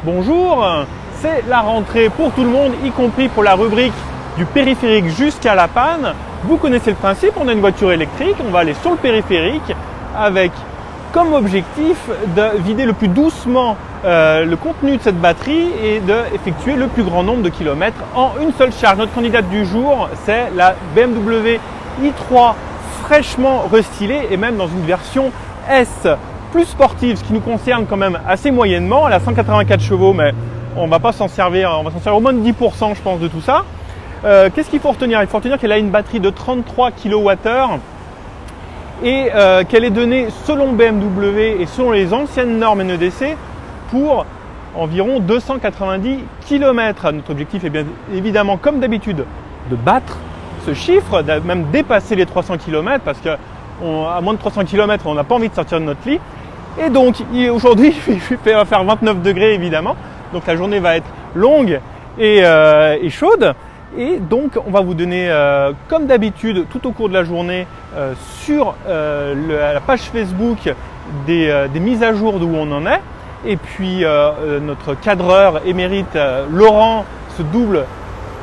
Bonjour, c'est la rentrée pour tout le monde, y compris pour la rubrique du périphérique jusqu'à la panne. Vous connaissez le principe, on a une voiture électrique, on va aller sur le périphérique avec comme objectif de vider le plus doucement le contenu de cette batterie et d'effectuer le plus grand nombre de kilomètres en une seule charge. Notre candidate du jour, c'est la BMW i3 fraîchement restylée et même dans une version S plus sportive, ce qui nous concerne quand même assez moyennement. Elle a 184 chevaux, mais on va pas s'en servir, on va s'en servir au moins de 10% je pense de tout ça. Qu'est-ce qu'il faut retenir? Il faut retenir qu'elle a une batterie de 33 kWh et qu'elle est donnée selon BMW et selon les anciennes normes NEDC pour environ 290 km. Notre objectif est bien évidemment, comme d'habitude, de battre ce chiffre, de même dépasser les 300 km parce qu'à moins de 300 km, on n'a pas envie de sortir de notre lit. Et donc aujourd'hui, il va faire 29 degrés évidemment, donc la journée va être longue et chaude. Et donc on va vous donner, comme d'habitude, tout au cours de la journée, sur la page Facebook des mises à jour d'où on en est. Et puis notre cadreur émérite Laurent se double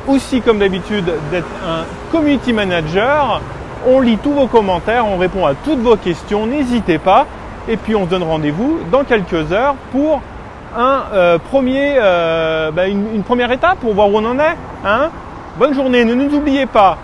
aussi comme d'habitude d'être un community manager. On lit tous vos commentaires, on répond à toutes vos questions, n'hésitez pas. Et puis on se donne rendez-vous dans quelques heures pour une première étape pour voir où on en est. Bonne journée, ne nous oubliez pas,